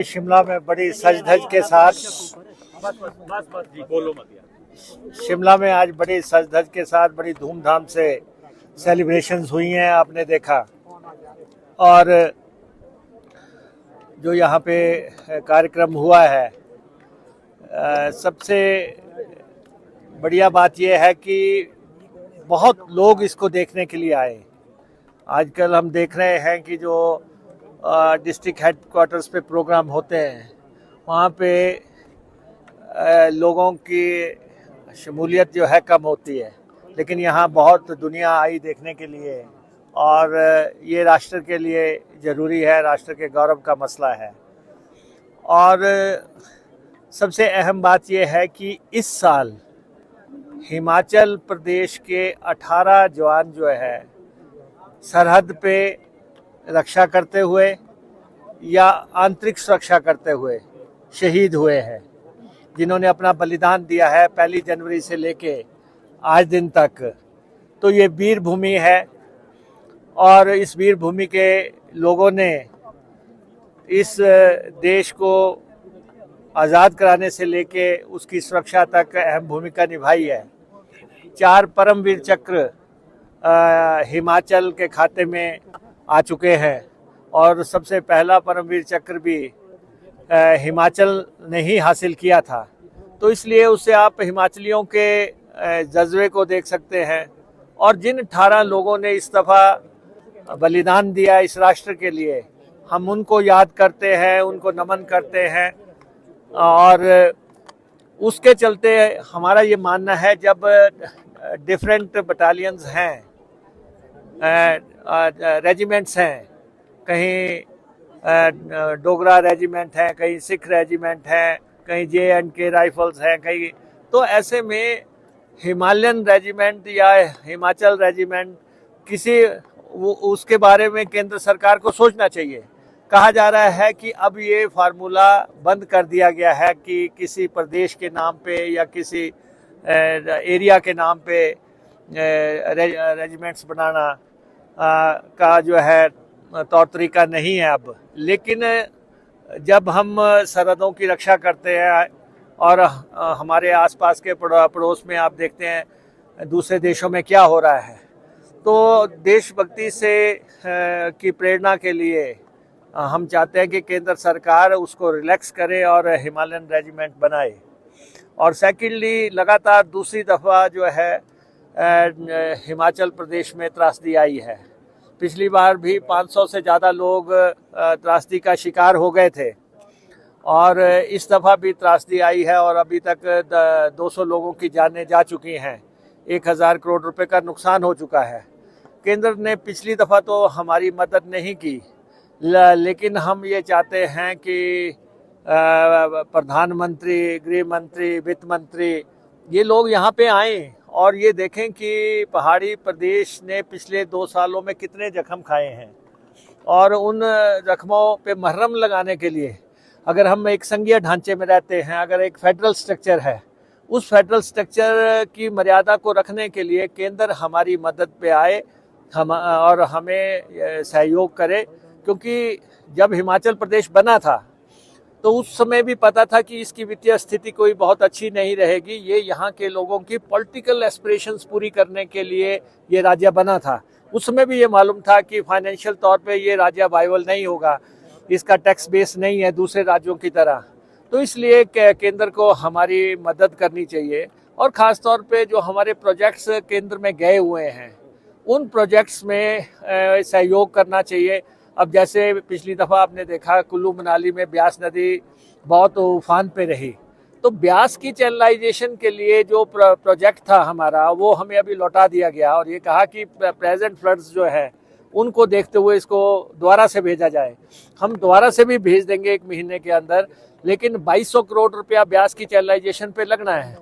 शिमला में बड़ी सज धज के साथ शिमला में आज बड़ी सज धज के साथ बड़ी धूमधाम से सेलिब्रेशंस हुई हैं, आपने देखा। और जो यहाँ पे कार्यक्रम हुआ है, सबसे बढ़िया बात यह है कि बहुत लोग इसको देखने के लिए आए। आजकल हम देख रहे हैं कि जो डिस्ट्रिक्ट हेडक्वार्टर्स पे प्रोग्राम होते हैं, वहाँ पे लोगों की शमूलियत जो है कम होती है, लेकिन यहाँ बहुत दुनिया आई देखने के लिए और ये राष्ट्र के लिए ज़रूरी है, राष्ट्र के गौरव का मसला है। और सबसे अहम बात ये है कि इस साल हिमाचल प्रदेश के 18 जवान जो है सरहद पे रक्षा करते हुए या आंतरिक सुरक्षा करते हुए शहीद हुए हैं, जिन्होंने अपना बलिदान दिया है 1 जनवरी से लेके आज दिन तक। तो ये वीर भूमि है और इस वीर भूमि के लोगों ने इस देश को आज़ाद कराने से लेके उसकी सुरक्षा तक अहम भूमिका निभाई है। 4 परमवीर चक्र हिमाचल के खाते में आ चुके हैं और सबसे पहला परमवीर चक्र भी हिमाचल ने ही हासिल किया था। तो इसलिए उससे आप हिमाचलियों के जज्बे को देख सकते हैं। और जिन 18 लोगों ने इस दफ़ा बलिदान दिया इस राष्ट्र के लिए, हम उनको याद करते हैं, उनको नमन करते हैं। और उसके चलते हमारा ये मानना है, जब डिफरेंट बटालियंस हैं, रेजिमेंट्स हैं, कहीं डोगरा रेजिमेंट हैं, कहीं सिख रेजिमेंट हैं, कहीं JNK राइफल्स हैं, कहीं, तो ऐसे में हिमालयन रेजिमेंट या हिमाचल रेजिमेंट किसी उसके बारे में केंद्र सरकार को सोचना चाहिए। कहा जा रहा है कि अब ये फार्मूला बंद कर दिया गया है कि किसी प्रदेश के नाम पे या किसी एरिया के नाम पे रेजिमेंट्स बनाना का जो है तौर तरीका नहीं है अब। लेकिन जब हम सरहदों की रक्षा करते हैं और हमारे आसपास के पड़ोस में आप देखते हैं दूसरे देशों में क्या हो रहा है, तो देशभक्ति से की प्रेरणा के लिए हम चाहते हैं कि केंद्र सरकार उसको रिलैक्स करे और हिमालयन रेजिमेंट बनाए। और सेकेंडली, लगातार दूसरी दफ़ा जो है हिमाचल प्रदेश में त्रासदी आई है। पिछली बार भी 500 से ज़्यादा लोग त्रासदी का शिकार हो गए थे और इस दफ़ा भी त्रासदी आई है और अभी तक 200 लोगों की जानें जा चुकी हैं। 1000 करोड़ रुपए का नुकसान हो चुका है। केंद्र ने पिछली दफ़ा तो हमारी मदद नहीं की, लेकिन हम ये चाहते हैं कि प्रधानमंत्री, गृह मंत्री, वित्त मंत्री, ये लोग यहाँ पे आएँ और ये देखें कि पहाड़ी प्रदेश ने पिछले 2 सालों में कितने जख्म खाए हैं और उन जख्मों पे मरहम लगाने के लिए अगर हम एक संघीय ढांचे में रहते हैं, अगर एक फेडरल स्ट्रक्चर है, उस फेडरल स्ट्रक्चर की मर्यादा को रखने के लिए केंद्र हमारी मदद पे आए और हमें सहयोग करे। क्योंकि जब हिमाचल प्रदेश बना था तो उस समय भी पता था कि इसकी वित्तीय स्थिति कोई बहुत अच्छी नहीं रहेगी। ये यहाँ के लोगों की पॉलिटिकल एस्पिरेशंस पूरी करने के लिए ये राज्य बना था। उस समय भी ये मालूम था कि फाइनेंशियल तौर पे ये राज्य वाइबल नहीं होगा, इसका टैक्स बेस नहीं है दूसरे राज्यों की तरह। तो इसलिए केंद्र को हमारी मदद करनी चाहिए और ख़ास तौर पे जो हमारे प्रोजेक्ट्स केंद्र में गए हुए हैं, उन प्रोजेक्ट्स में सहयोग करना चाहिए। अब जैसे पिछली दफ़ा आपने देखा कुल्लू मनाली में ब्यास नदी बहुत उफान पे रही, तो ब्यास की चैनलाइजेशन के लिए जो प्रोजेक्ट था हमारा, वो हमें अभी लौटा दिया गया और ये कहा कि प्रेजेंट फ्लड्स जो है उनको देखते हुए इसको दोबारा से भेजा जाए। हम दोबारा से भी भेज देंगे 1 महीने के अंदर, लेकिन 2200 करोड़ रुपया ब्यास की चैनलाइजेशन पे लगना है।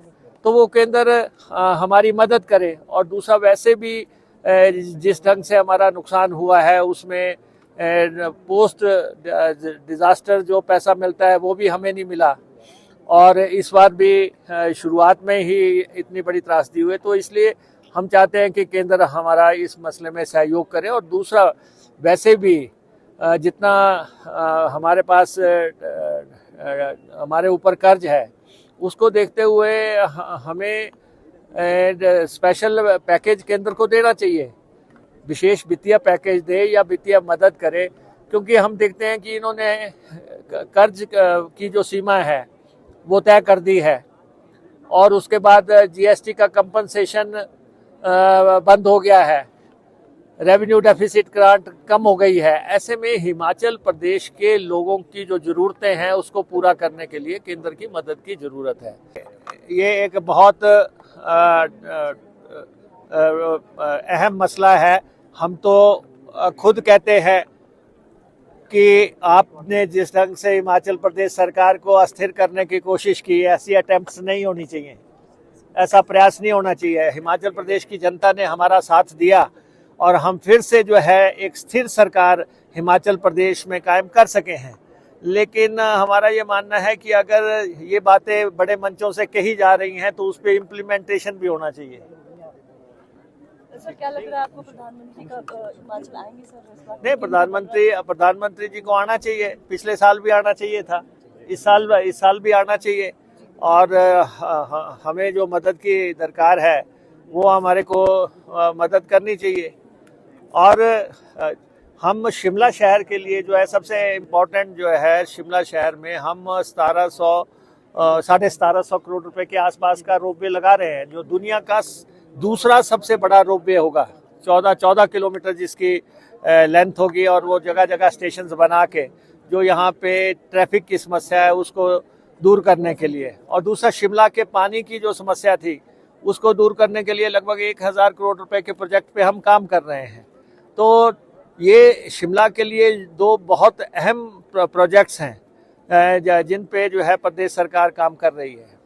तो वो केंद्र हमारी मदद करे। और दूसरा, वैसे भी जिस ढंग से हमारा नुकसान हुआ है उसमें पोस्ट डिज़ास्टर जो पैसा मिलता है वो भी हमें नहीं मिला और इस बार भी शुरुआत में ही इतनी बड़ी त्रासदी हुई। तो इसलिए हम चाहते हैं कि केंद्र हमारा इस मसले में सहयोग करे। और दूसरा, वैसे भी जितना हमारे पास हमारे ऊपर कर्ज है उसको देखते हुए हमें स्पेशल पैकेज केंद्र को देना चाहिए, विशेष वित्तीय पैकेज दे या वित्तीय मदद करे, क्योंकि हम देखते हैं कि इन्होंने कर्ज की जो सीमा है वो तय कर दी है और उसके बाद जीएसटी का कंपनसेशन बंद हो गया है, रेवेन्यू डेफिसिट ग्रांट कम हो गई है। ऐसे में हिमाचल प्रदेश के लोगों की जो ज़रूरतें हैं उसको पूरा करने के लिए केंद्र की मदद की ज़रूरत है। ये एक बहुत अहम मसला है। हम तो खुद कहते हैं कि आपने जिस ढंग से हिमाचल प्रदेश सरकार को अस्थिर करने की कोशिश की, ऐसी अटेम्प्ट्स नहीं होनी चाहिए, ऐसा प्रयास नहीं होना चाहिए। हिमाचल प्रदेश की जनता ने हमारा साथ दिया और हम फिर से जो है एक स्थिर सरकार हिमाचल प्रदेश में कायम कर सके हैं। लेकिन हमारा ये मानना है कि अगर ये बातें बड़े मंचों से कही जा रही हैं तो उस पर इम्प्लीमेंटेशन भी होना चाहिए। सर, क्या लग रहा है आपको प्रधानमंत्री का हिमाचल आएंगे सर? नहीं, प्रधानमंत्री जी को आना चाहिए, पिछले साल भी आना चाहिए था, इस साल भी आना चाहिए और हमें जो मदद की दरकार है वो हमारे को मदद करनी चाहिए। और हम शिमला शहर के लिए जो है सबसे इम्पोर्टेंट जो है, शिमला शहर में हम 1750 करोड़ रुपए के आसपास का रोपवे लगा रहे हैं, जो दुनिया का दूसरा सबसे बड़ा रोपवे होगा। 14 किलोमीटर जिसकी लेंथ होगी और वो जगह जगह स्टेशन बना के जो यहाँ पे ट्रैफिक की समस्या है उसको दूर करने के लिए, और दूसरा शिमला के पानी की जो समस्या थी उसको दूर करने के लिए लगभग 1000 करोड़ रुपए के प्रोजेक्ट पे हम काम कर रहे हैं। तो ये शिमला के लिए दो बहुत अहम प्रोजेक्ट्स हैं जिन पे जो है प्रदेश सरकार काम कर रही है।